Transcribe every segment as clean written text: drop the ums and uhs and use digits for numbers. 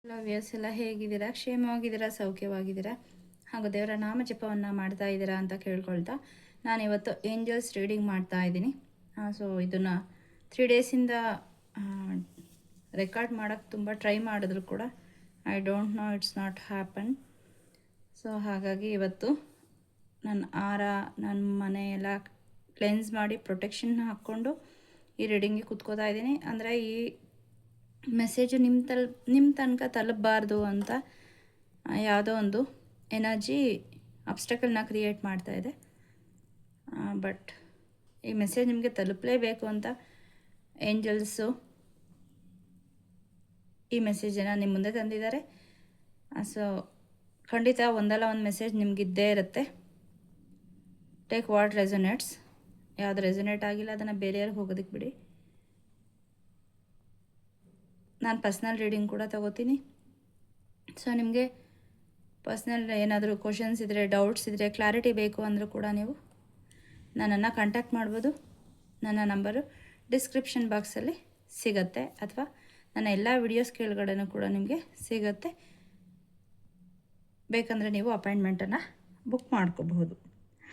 ಎಲ್ಲ ವ್ಯಾಸ್ ಎಲ್ಲ ಹೇಗಿದ್ದೀರಾ? ಕ್ಷೇಮವಾಗಿದ್ದೀರಾ? ಸೌಖ್ಯವಾಗಿದ್ದೀರಾ? ಹಾಗೂ ದೇವರ ನಾಮ ಜಪವನ್ನು ಮಾಡ್ತಾ ಇದ್ದೀರಾ ಅಂತ ಕೇಳ್ಕೊಳ್ತಾ ನಾನಿವತ್ತು ಏಂಜಲ್ಸ್ ರೀಡಿಂಗ್ ಮಾಡ್ತಾ ಇದ್ದೀನಿ. ಸೊ ಇದನ್ನು 3 ಡೇಸಿಂದ ರೆಕಾರ್ಡ್ ಮಾಡೋಕ್ಕೆ ತುಂಬ ಟ್ರೈ ಮಾಡಿದ್ರು ಕೂಡ I don't know, it's not happen. So ಹಾಗಾಗಿ ಇವತ್ತು ನನ್ನ ಮನೆ ಎಲ್ಲ ಕ್ಲೆನ್ಸ್ ಮಾಡಿ ಪ್ರೊಟೆಕ್ಷನ್ ಹಾಕ್ಕೊಂಡು ಈ ರೀಡಿಂಗಿಗೆ ಕೂತ್ಕೋತಾ ಇದ್ದೀನಿ. ಅಂದರೆ ಈ ಮೆಸೇಜು ನಿಮ್ಮ ತನಕ ತಲುಪಬಾರ್ದು ಅಂತ ಯಾವುದೋ ಒಂದು ಎನರ್ಜಿ ಅಬ್ಸ್ಟಕಲ್ನ ಕ್ರಿಯೇಟ್ ಮಾಡ್ತಾ ಇದೆ. ಬಟ್ ಈ ಮೆಸೇಜ್ ನಿಮಗೆ ತಲುಪಲೇಬೇಕು ಅಂತ ಏಂಜಲ್ಸು ಈ ಮೆಸೇಜನ್ನು ನಿಮ್ಮ ಮುಂದೆ ತಂದಿದ್ದಾರೆ. ಸೊ ಖಂಡಿತ ಒಂದಲ್ಲ ಒಂದು ಮೆಸೇಜ್ ನಿಮಗಿದ್ದೇ ಇರುತ್ತೆ. Take what resonates. ಯಾವುದು ರೆಸೊನೇಟ್ ಆಗಿಲ್ಲ ಅದನ್ನು ಬೇರೆಯವ್ರಿಗೆ ಹೋಗೋದಕ್ಕೆ ಬಿಡಿ. ನಾನು ಪರ್ಸ್ನಲ್ ರೀಡಿಂಗ್ ಕೂಡ ತಗೋತೀನಿ. ಸೊ ನಿಮಗೆ ಪರ್ಸ್ನಲ್ ಏನಾದರೂ ಕ್ವಶನ್ಸ್ ಇದ್ದರೆ, ಡೌಟ್ಸ್ ಇದ್ದರೆ, ಕ್ಲಾರಿಟಿ ಬೇಕು ಅಂದರೂ ಕೂಡ ನೀವು ನನ್ನನ್ನು ಕಾಂಟ್ಯಾಕ್ಟ್ ಮಾಡ್ಬೋದು. ನನ್ನ ನಂಬರು ಡಿಸ್ಕ್ರಿಪ್ಷನ್ ಬಾಕ್ಸಲ್ಲಿ ಸಿಗುತ್ತೆ, ಅಥವಾ ನನ್ನ ಎಲ್ಲ ವಿಡಿಯೋಸ್ ಕೆಳಗಡೆನೂ ಕೂಡ ನಿಮಗೆ ಸಿಗುತ್ತೆ. ಬೇಕಂದರೆ ನೀವು ಅಪಾಯಿಂಟ್ಮೆಂಟನ್ನು ಬುಕ್ ಮಾಡ್ಕೋಬಹುದು.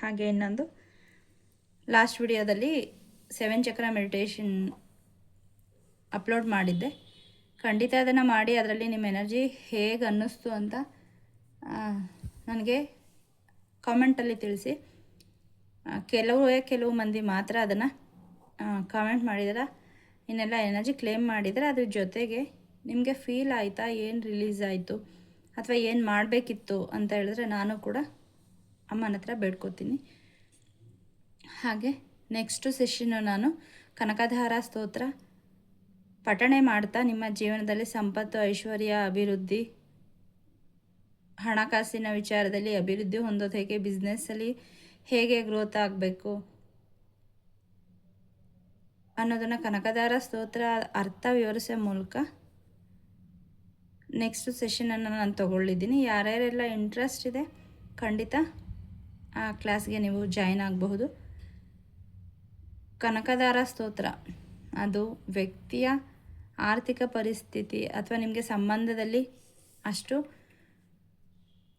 ಹಾಗೆ ಇನ್ನೊಂದು, ಲಾಸ್ಟ್ ವಿಡಿಯೋದಲ್ಲಿ 7 ಚಕ್ರ ಮೆಡಿಟೇಷನ್ ಅಪ್ಲೋಡ್ ಮಾಡಿದ್ದೆ. ಖಂಡಿತ ಅದನ್ನು ಮಾಡಿ ಅದರಲ್ಲಿ ನಿಮ್ಮ ಎನರ್ಜಿ ಹೇಗೆ ಅನ್ನಿಸ್ತು ಅಂತ ನನಗೆ ಕಾಮೆಂಟಲ್ಲಿ ತಿಳಿಸಿ. ಕೆಲವು ಮಂದಿ ಮಾತ್ರ ಅದನ್ನು ಕಾಮೆಂಟ್ ಮಾಡಿದಾರ. ಇನ್ನೆಲ್ಲ ಎನರ್ಜಿ ಕ್ಲೇಮ್ ಮಾಡಿದರೆ ಅದ್ರ ಜೊತೆಗೆ ನಿಮಗೆ ಫೀಲ್ ಆಯಿತಾ, ಏನು ರಿಲೀಸ್ ಆಯಿತು ಅಥವಾ ಏನು ಮಾಡಬೇಕಿತ್ತು ಅಂತ ಹೇಳಿದ್ರೆ ನಾನು ಕೂಡ ಅಮ್ಮನ ಹತ್ರ ಬೇಡ್ಕೋತೀನಿ. ಹಾಗೆ ನೆಕ್ಸ್ಟು ಸೆಷನ್ನು ನಾನು ಕನಕಧಾರ ಸ್ತೋತ್ರ ಪಠಣೆ ಮಾಡ್ತಾ ನಿಮ್ಮ ಜೀವನದಲ್ಲಿ ಸಂಪತ್ತು, ಐಶ್ವರ್ಯ, ಅಭಿವೃದ್ಧಿ, ಹಣಕಾಸಿನ ವಿಚಾರದಲ್ಲಿ ಅಭಿವೃದ್ಧಿ ಹೊಂದೋದು ಹೇಗೆ, ಬಿಸ್ನೆಸ್ಸಲ್ಲಿ ಹೇಗೆ ಗ್ರೋತ್ ಆಗಬೇಕು ಅನ್ನೋದನ್ನು ಕನಕಧಾರ ಸ್ತೋತ್ರ ಅರ್ಥ ವಿವರಿಸೋ ಮೂಲಕ ನೆಕ್ಸ್ಟ್ ಸೆಷನನ್ನು ನಾನು ತಗೊಳ್ಳಿದ್ದೀನಿ. ಯಾರ್ಯಾರೆಲ್ಲ ಇಂಟ್ರೆಸ್ಟ್ ಇದೆ ಖಂಡಿತ ಆ ಕ್ಲಾಸ್ಗೆ ನೀವು ಜಾಯ್ನ್ ಆಗಬಹುದು. ಕನಕಧಾರ ಸ್ತೋತ್ರ ಅದು ವ್ಯಕ್ತಿಯ ಆರ್ಥಿಕ ಪರಿಸ್ಥಿತಿ ಅಥವಾ ನಿಮಗೆ ಸಂಬಂಧದಲ್ಲಿ ಅಷ್ಟು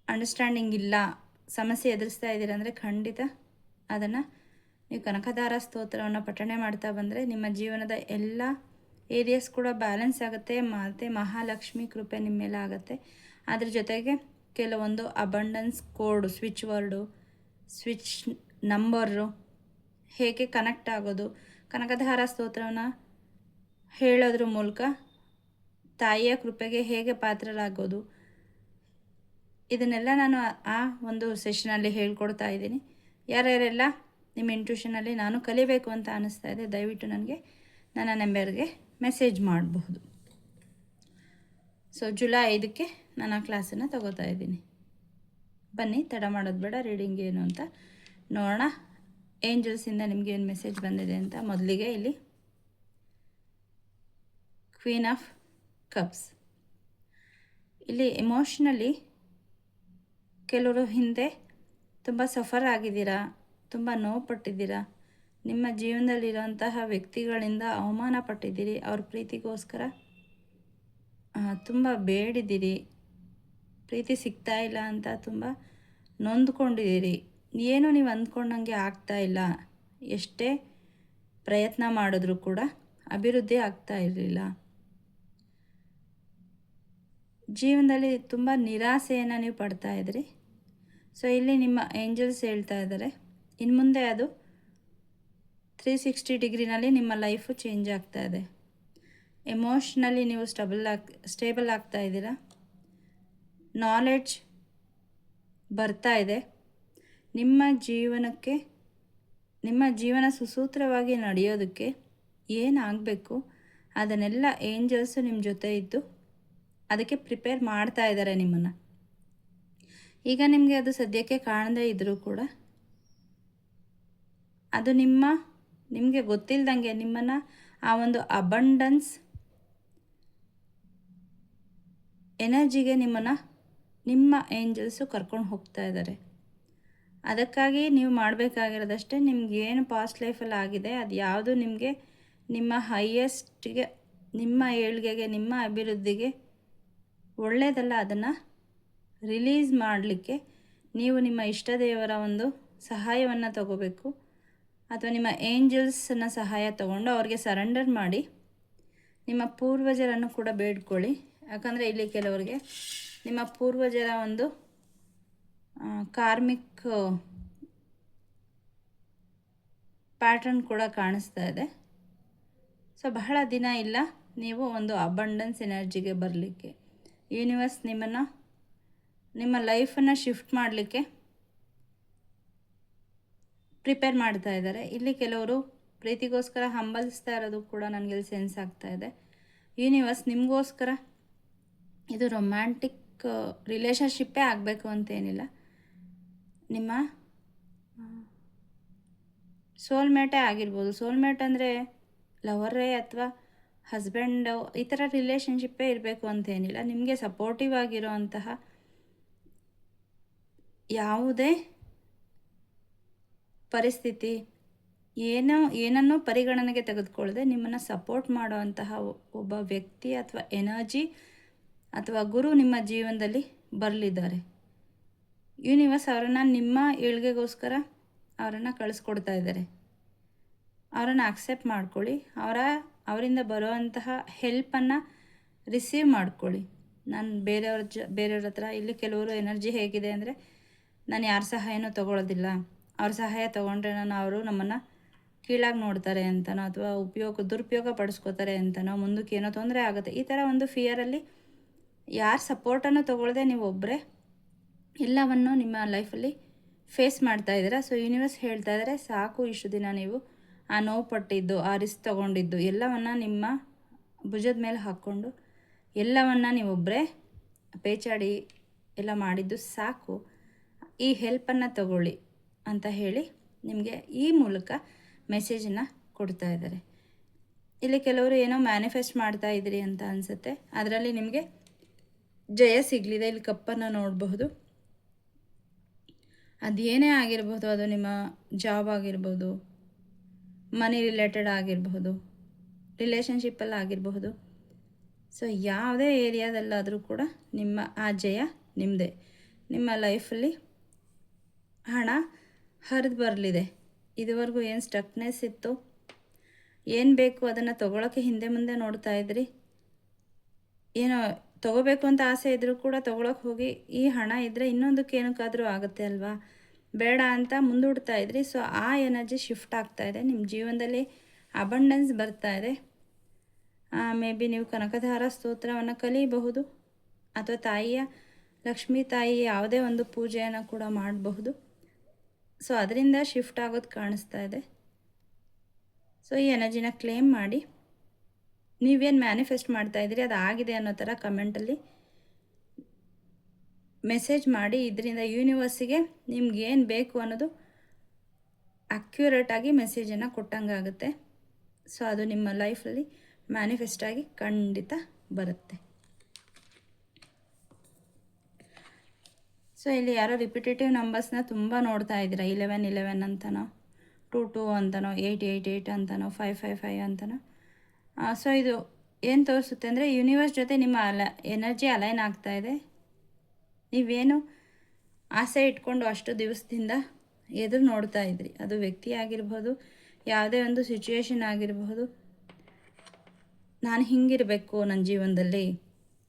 ಅಂಡರ್ಸ್ಟ್ಯಾಂಡಿಂಗ್ ಇಲ್ಲ, ಸಮಸ್ಯೆ ಎದುರಿಸ್ತಾ ಇದ್ದೀರ ಅಂದರೆ ಖಂಡಿತ ಅದನ್ನು ನೀವು ಕನಕಧಾರ ಸ್ತೋತ್ರವನ್ನು ಪಠಣೆ ಮಾಡ್ತಾ ಬಂದರೆ ನಿಮ್ಮ ಜೀವನದ ಎಲ್ಲ ಏರಿಯಾಸ್ ಕೂಡ ಬ್ಯಾಲೆನ್ಸ್ ಆಗುತ್ತೆ. ಮತ್ತು ಮಹಾಲಕ್ಷ್ಮಿ ಕೃಪೆ ನಿಮ್ಮ ಮೇಲೆ ಆಗುತ್ತೆ. ಅದ್ರ ಜೊತೆಗೆ ಕೆಲವೊಂದು ಅಬಂಡನ್ಸ್ ಕೋಡು, ಸ್ವಿಚ್ ವರ್ಡು, ಸ್ವಿಚ್ ನಂಬರು ಹೇಗೆ ಕನೆಕ್ಟ್ ಆಗೋದು, ಕನಕಧಾರ ಸ್ತೋತ್ರವನ್ನು ಹೇಳೋದ್ರ ಮೂಲಕ ತಾಯಿಯ ಕೃಪೆಗೆ ಹೇಗೆ ಪಾತ್ರರಾಗೋದು, ಇದನ್ನೆಲ್ಲ ನಾನು ಆ ಒಂದು ಸೆಷನಲ್ಲಿ ಹೇಳ್ಕೊಡ್ತಾ ಇದ್ದೀನಿ. ಯಾರ್ಯಾರೆಲ್ಲ ನಿಮ್ಮ ಇಂಟ್ಯೂಷನಲ್ಲಿ ನಾನು ಕಲಿಬೇಕು ಅಂತ ಅನ್ನಿಸ್ತಾ ಇದೆ ದಯವಿಟ್ಟು ನನಗೆ ನನ್ನ ನಂಬರ್ಗೆ ಮೆಸೇಜ್ ಮಾಡಬಹುದು. ಸೊ ಜುಲೈ 5ಕ್ಕೆ ನಾನು ಆ ಕ್ಲಾಸನ್ನು ತಗೋತಾ ಇದ್ದೀನಿ. ಬನ್ನಿ, ತಡ ಮಾಡೋದು ಬೇಡ, ರೀಡಿಂಗ್ ಏನು ಅಂತ ನೋಡೋಣ. ಏಂಜಲ್ಸಿಂದ ನಿಮಗೆ ಏನು ಮೆಸೇಜ್ ಬಂದಿದೆ ಅಂತ. ಮೊದಲಿಗೆ ಇಲ್ಲಿ ಕ್ವೀನ್ ಆಫ್ ಕಪ್ಸ್. ಇಲ್ಲಿ ಎಮೋಷ್ನಲಿ ಕೆಲವರು ಹಿಂದೆ ತುಂಬ ಸಫರ್ ಆಗಿದ್ದೀರಾ, ತುಂಬ ನೋವು ಪಟ್ಟಿದ್ದೀರಾ, ನಿಮ್ಮ ಜೀವನದಲ್ಲಿರುವಂತಹ ವ್ಯಕ್ತಿಗಳಿಂದ ಅವಮಾನ ಪಟ್ಟಿದ್ದೀರಿ, ಅವ್ರ ಪ್ರೀತಿಗೋಸ್ಕರ ತುಂಬ ಬೇಡಿದ್ದೀರಿ, ಪ್ರೀತಿ ಸಿಗ್ತಾ ಇಲ್ಲ ಅಂತ ತುಂಬ ನೊಂದ್ಕೊಂಡಿದ್ದೀರಿ. ಏನು ನೀವು ಅಂದ್ಕೊಂಡಂಗೆ ಆಗ್ತಾ ಇಲ್ಲ, ಎಷ್ಟೇ ಪ್ರಯತ್ನ ಮಾಡಿದ್ರೂ ಕೂಡ ಅಭಿವೃದ್ಧಿ ಆಗ್ತಾ ಇರಲಿಲ್ಲ. ಜೀವನದಲ್ಲಿ ತುಂಬ ನಿರಾಸೆಯನ್ನು ನೀವು ಪಡ್ತಾ ಇದ್ರಿ. ಸೊ ಇಲ್ಲಿ ನಿಮ್ಮ ಏಂಜಲ್ಸ್ ಹೇಳ್ತಾ ಇದ್ದಾರೆ, ಇನ್ನು ಮುಂದೆ ಅದು 360 ಡಿಗ್ರಿನಲ್ಲಿ ನಿಮ್ಮ ಲೈಫು ಚೇಂಜ್ ಆಗ್ತಾ ಇದೆ. ಎಮೋಷ್ನಲಿ ನೀವು ಸ್ಟೇಬಲ್ ಆಗ್ತಾ ಇದ್ದೀರಾ. ನಾಲೆಡ್ಜ್ ಬರ್ತಾ ಇದೆ. ನಿಮ್ಮ ಜೀವನ ಸುಸೂತ್ರವಾಗಿ ನಡೆಯೋದಕ್ಕೆ ಏನಾಗಬೇಕು ಅದನ್ನೆಲ್ಲ ಏಂಜಲ್ಸು ನಿಮ್ಮ ಜೊತೆ ಇದ್ದು ಅದಕ್ಕೆ ಪ್ರಿಪೇರ್ ಮಾಡ್ತಾ ಇದ್ದಾರೆ ನಿಮ್ಮನ್ನು. ಈಗ ನಿಮಗೆ ಅದು ಸದ್ಯಕ್ಕೆ ಕಾಣದೇ ಇದ್ದರೂ ಕೂಡ ಅದು ನಿಮಗೆ ಗೊತ್ತಿಲ್ಲದಂಗೆ ನಿಮ್ಮನ್ನು ಆ ಒಂದು ಅಬಂಡನ್ಸ್ ಎನರ್ಜಿಗೆ ನಿಮ್ಮ ಏಂಜಲ್ಸು ಕರ್ಕೊಂಡು ಹೋಗ್ತಾ ಇದ್ದಾರೆ. ಅದಕ್ಕಾಗಿ ನೀವು ಮಾಡಬೇಕಾಗಿರೋದಷ್ಟೇ, ನಿಮಗೇನು ಪಾಸ್ಟ್ ಲೈಫಲ್ಲಿ ಆಗಿದೆ ಅದು ಯಾವುದು ನಿಮಗೆ ನಿಮ್ಮ ಹೈಯೆಸ್ಟ್ಗೆ, ನಿಮ್ಮ ಏಳ್ಗೆಗೆ, ನಿಮ್ಮ ಅಭಿವೃದ್ಧಿಗೆ ಒಳ್ಳೆಯದಲ್ಲ, ಅದನ್ನು ರಿಲೀಸ್ ಮಾಡಲಿಕ್ಕೆ ನೀವು ನಿಮ್ಮ ಇಷ್ಟ ದೇವರ ಒಂದು ಸಹಾಯವನ್ನು ತಗೋಬೇಕು, ಅಥವಾ ನಿಮ್ಮ ಏಂಜಲ್ಸನ್ನು ಸಹಾಯ ತಗೊಂಡು ಅವ್ರಿಗೆ ಸರೆಂಡರ್ ಮಾಡಿ ನಿಮ್ಮ ಪೂರ್ವಜರನ್ನು ಕೂಡ ಬೇಡ್ಕೊಳ್ಳಿ. ಯಾಕಂದರೆ ಇಲ್ಲಿ ಕೆಲವರಿಗೆ ನಿಮ್ಮ ಪೂರ್ವಜರ ಒಂದು ಕಾರ್ಮಿಕ್ ಪ್ಯಾಟರ್ನ್ ಕೂಡ ಕಾಣಿಸ್ತಾ ಇದೆ. ಸೊ ಬಹಳ ದಿನ ಇಲ್ಲ ನೀವು ಒಂದು ಅಬಂಡೆನ್ಸ್ ಎನರ್ಜಿಗೆ ಬರಲಿಕ್ಕೆ. ಯೂನಿವರ್ಸ್ ನಿಮ್ಮ ಲೈಫನ್ನು ಶಿಫ್ಟ್ ಮಾಡಲಿಕ್ಕೆ ಪ್ರಿಪೇರ್ ಮಾಡ್ತಾ ಇದ್ದಾರೆ. ಇಲ್ಲಿ ಕೆಲವರು ಪ್ರೀತಿಗೋಸ್ಕರ ಹಂಬಲಿಸ್ತಾ ಇರೋದು ಕೂಡ ನನಗೆ ಸೆನ್ಸ್ ಆಗ್ತಾ ಇದೆ. ಯೂನಿವರ್ಸ್ ನಿಮಗೋಸ್ಕರ ಇದು ರೊಮ್ಯಾಂಟಿಕ್ ರಿಲೇಷನ್ಶಿಪ್ಪೇ ಆಗಬೇಕು ಅಂತೇನಿಲ್ಲ, ನಿಮ್ಮ ಸೋಲ್ಮೇಟೇ ಆಗಿರ್ಬೋದು. ಸೋಲ್ಮೇಟ್ ಅಂದರೆ ಲವರೇ ಅಥವಾ ಹಸ್ಬೆಂಡು, ಈ ಥರ ರಿಲೇಷನ್ಶಿಪ್ಪೇ ಇರಬೇಕು ಅಂತೇನಿಲ್ಲ. ನಿಮಗೆ ಸಪೋರ್ಟಿವ್ ಆಗಿರೋ ಅಂತಹ ಯಾವುದೇ ಪರಿಸ್ಥಿತಿ ಏನನ್ನೂ ಪರಿಗಣನೆಗೆ ತೆಗೆದುಕೊಳ್ಳದೆ ನಿಮ್ಮನ್ನು ಸಪೋರ್ಟ್ ಮಾಡುವಂತಹ ಒಬ್ಬ ವ್ಯಕ್ತಿ ಅಥವಾ ಎನರ್ಜಿ ಅಥವಾ ಗುರು ನಿಮ್ಮ ಜೀವನದಲ್ಲಿ ಬರಲಿದ್ದಾರೆ. ಯೂನಿವರ್ಸ್ ಅವರನ್ನು ನಿಮ್ಮ ಏಳ್ಗೆಗೋಸ್ಕರ ಅವರನ್ನು ಕಳಿಸ್ಕೊಡ್ತಾ ಇದ್ದಾರೆ. ಅವರನ್ನು ಅಕ್ಸೆಪ್ಟ್ ಮಾಡ್ಕೊಳ್ಳಿ. ಅವರಿಂದ ಬರುವಂತಹ ಹೆಲ್ಪನ್ನು ರಿಸೀವ್ ಮಾಡ್ಕೊಳ್ಳಿ. ನಾನು ಬೇರೆಯವ್ರ ಹತ್ರ ಇಲ್ಲಿ ಕೆಲವರು ಎನರ್ಜಿ ಹೇಗಿದೆ ಅಂದರೆ, ನಾನು ಯಾರ ಸಹಾಯನೂ ತೊಗೊಳ್ಳೋದಿಲ್ಲ, ಅವ್ರ ಸಹಾಯ ತೊಗೊಂಡ್ರೆ ಅವರು ನಮ್ಮನ್ನು ಕೀಳಾಗಿ ನೋಡ್ತಾರೆ ಅಂತನೋ ಅಥವಾ ದುರುಪಯೋಗ ಪಡಿಸ್ಕೋತಾರೆ ಅಂತನೋ, ಮುಂದಕ್ಕೆ ಏನೋ ತೊಂದರೆ ಆಗುತ್ತೆ, ಈ ಥರ ಒಂದು ಫಿಯರಲ್ಲಿ ಯಾರ ಸಪೋರ್ಟನ್ನು ತೊಗೊಳ್ಳದೆ ನೀವು ಒಬ್ಬರೇ ಎಲ್ಲವನ್ನು ನಿಮ್ಮ ಲೈಫಲ್ಲಿ ಫೇಸ್ ಮಾಡ್ತಾ ಇದ್ದೀರಾ. ಸೊ ಯೂನಿವರ್ಸ್ ಹೇಳ್ತಾ ಇದ್ದಾರೆ, ಸಾಕು ಇಷ್ಟು ದಿನ ನೀವು ಆ ನೋವು ಪಟ್ಟಿದ್ದು, ಆ ರಿಸ್ಕ್ ತೊಗೊಂಡಿದ್ದು ಎಲ್ಲವನ್ನು ನಿಮ್ಮ ಭುಜದ ಮೇಲೆ ಹಾಕ್ಕೊಂಡು ಎಲ್ಲವನ್ನು ನೀವೊಬ್ಬರೇ ಪೇಚಾಡಿ ಎಲ್ಲ ಮಾಡಿದ್ದು ಸಾಕು, ಈ ಹೆಲ್ಪನ್ನು ತಗೊಳ್ಳಿ ಅಂತ ಹೇಳಿ ನಿಮಗೆ ಈ ಮೂಲಕ ಮೆಸೇಜನ್ನು ಕೊಡ್ತಾ ಇದ್ದಾರೆ. ಇಲ್ಲಿ ಕೆಲವರು ಏನೋ ಮ್ಯಾನಿಫೆಸ್ಟ್ ಮಾಡ್ತಾ ಇದ್ದೀರಿ ಅಂತ ಅನಿಸುತ್ತೆ, ಅದರಲ್ಲಿ ನಿಮಗೆ ಜಯ ಸಿಗಲಿದೆ. ಇಲ್ಲಿ ಕಪ್ಪನ್ನು ನೋಡಬಹುದು. ಅದೇನೇ ಆಗಿರ್ಬೋದು, ಅದು ನಿಮ್ಮ ಜಾಬ್ ಆಗಿರ್ಬೋದು, ಮನಿ ರಿಲೇಟೆಡ್ ಆಗಿರಬಹುದು, ರಿಲೇಷನ್ಶಿಪ್ಪಲ್ಲಿ ಆಗಿರಬಹುದು. ಸೊ ಯಾವುದೇ ಏರಿಯಾದಲ್ಲಾದರೂ ಕೂಡ ನಿಮ್ಮ ಆ ಜಯ ನಿಮ್ಮದೇ. ನಿಮ್ಮ ಲೈಫಲ್ಲಿ ಹಣ ಹರಿದು ಬರಲಿದೆ. ಇದುವರೆಗೂ ಏನು ಸ್ಟಕ್ನೆಸ್ ಇತ್ತು, ಏನು ಬೇಕು ಅದನ್ನು ತೊಗೊಳಕ್ಕೆ ಹಿಂದೆ ಮುಂದೆ ನೋಡ್ತಾ ಇದ್ರಿ, ಏನೋ ತೊಗೋಬೇಕು ಅಂತ ಆಸೆ ಇದ್ದರೂ ಕೂಡ ತೊಗೊಳಕ್ಕೆ ಹೋಗಿ ಈ ಹಣ ಇದ್ದರೆ ಇನ್ನೊಂದಕ್ಕೆ ಏನಕ್ಕಾದರೂ ಆಗುತ್ತೆ ಅಲ್ವಾ, ಬೇಡ ಅಂತ ಮುಂದೂಡ್ತಾ ಇದ್ರಿ. ಸೊ ಆ ಎನರ್ಜಿ ಶಿಫ್ಟ್ ಆಗ್ತಾ ಇದೆ. ನಿಮ್ಮ ಜೀವನದಲ್ಲಿ ಅಬಂಡೆನ್ಸ್ ಬರ್ತಾ ಇದೆ. ಮೇ ಬಿ ನೀವು ಕನಕಧಾರ ಸ್ತೋತ್ರವನ್ನು ಕಲಿಯಬಹುದು, ಅಥವಾ ಲಕ್ಷ್ಮೀ ತಾಯಿ ಯಾವುದೇ ಒಂದು ಪೂಜೆಯನ್ನು ಕೂಡ ಮಾಡಬಹುದು. ಸೊ ಅದರಿಂದ ಶಿಫ್ಟ್ ಆಗೋದು ಕಾಣಿಸ್ತಾ ಇದೆ. ಸೊ ಈ ಎನರ್ಜಿನ ಕ್ಲೇಮ್ ಮಾಡಿ ನೀವೇನು ಮ್ಯಾನಿಫೆಸ್ಟ್ ಮಾಡ್ತಾ ಇದ್ದೀರಿ ಅದು ಆಗಿದೆ ಅನ್ನೋ ಥರ ಕಮೆಂಟಲ್ಲಿ ಮೆಸೇಜ್ ಮಾಡಿ. ಇದರಿಂದ ಯೂನಿವರ್ಸಿಗೆ ನಿಮ್ಗೇನು ಬೇಕು ಅನ್ನೋದು ಅಕ್ಯುರೇಟಾಗಿ ಮೆಸೇಜನ್ನು ಕೊಟ್ಟಂಗಾಗುತ್ತೆ. ಸೊ ಅದು ನಿಮ್ಮ ಲೈಫಲ್ಲಿ ಮ್ಯಾನಿಫೆಸ್ಟ್ ಆಗಿ ಖಂಡಿತ ಬರುತ್ತೆ. ಸೊ ಇಲ್ಲಿ ಯಾರೋ ರಿಪಿಟೇಟಿವ್ ನಂಬರ್ಸ್ನ ತುಂಬ ನೋಡ್ತಾ ಇದ್ದೀರಾ. 11 ಅಂತನೋ, 22 ಅಂತನೋ, 888 ಅಂತನೋ, 555 ಅಂತನೋ. ಸೊ ಇದು ಏನು ತೋರಿಸುತ್ತೆ ಅಂದರೆ ಯೂನಿವರ್ಸ್ ಜೊತೆ ನಿಮ್ಮ ಎನರ್ಜಿ ಅಲೈನ್ ಆಗ್ತಾ ಇದೆ. ನೀವೇನು ಆಸೆ ಇಟ್ಕೊಂಡು ಅಷ್ಟು ದಿವಸದಿಂದ ಎದುರು ನೋಡ್ತಾ ಇದ್ರಿ, ಅದು ವ್ಯಕ್ತಿ ಆಗಿರ್ಬೋದು, ಯಾವುದೇ ಒಂದು ಸಿಚುವೇಶನ್ ಆಗಿರಬಹುದು. ನಾನು ಹಿಂಗಿರಬೇಕು, ನನ್ನ ಜೀವನದಲ್ಲಿ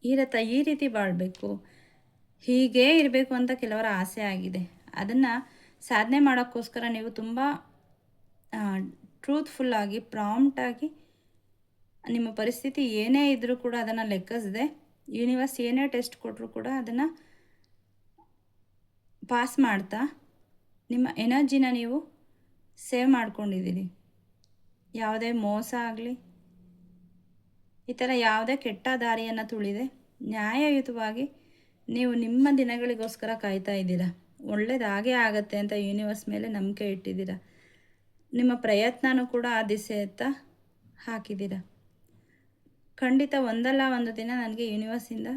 ಈ ರೀತಿ ಬಾಳಬೇಕು, ಹೀಗೇ ಇರಬೇಕು ಅಂತ ಕೆಲವರ ಆಸೆ ಆಗಿದೆ. ಅದನ್ನು ಸಾಧನೆ ಮಾಡೋಕ್ಕೋಸ್ಕರ ನೀವು ತುಂಬ ಟ್ರೂತ್ಫುಲ್ಲಾಗಿ, ಪ್ರಾಂಪ್ಟಾಗಿ ನಿಮ್ಮ ಪರಿಸ್ಥಿತಿ ಏನೇ ಇದ್ದರೂ ಕೂಡ ಅದನ್ನು ಲೆಕ್ಕಿಸದೆ, ಯೂನಿವರ್ಸ್ ಏನೇ ಟೆಸ್ಟ್ ಕೊಟ್ಟರೂ ಕೂಡ ಅದನ್ನು ಪಾಸ್ ಮಾಡ್ತಾ ನಿಮ್ಮ ಎನರ್ಜಿನ ನೀವು ಸೇವ್ ಮಾಡ್ಕೊಂಡಿದ್ದೀರಿ. ಯಾವುದೇ ಮೋಸ ಆಗಲಿ, ಈ ಥರ ಯಾವುದೇ ಕೆಟ್ಟ ದಾರಿಯನ್ನು ತುಳಿದೆ ನ್ಯಾಯಯುತವಾಗಿ ನೀವು ನಿಮ್ಮ ದಿನಗಳಿಗೋಸ್ಕರ ಕಾಯ್ತಾ ಇದ್ದೀರಾ. ಒಳ್ಳೆಯದಾಗೇ ಆಗತ್ತೆ ಅಂತ ಯೂನಿವರ್ಸ್ ಮೇಲೆ ನಂಬಿಕೆ ಇಟ್ಟಿದ್ದೀರಾ. ನಿಮ್ಮ ಪ್ರಯತ್ನನೂ ಕೂಡ ಆ ದಿಸೆಯತ್ತ ಹಾಕಿದ್ದೀರಾ. ಖಂಡಿತ ಒಂದಲ್ಲ ಒಂದು ದಿನ ನನಗೆ ಯೂನಿವರ್ಸಿಂದ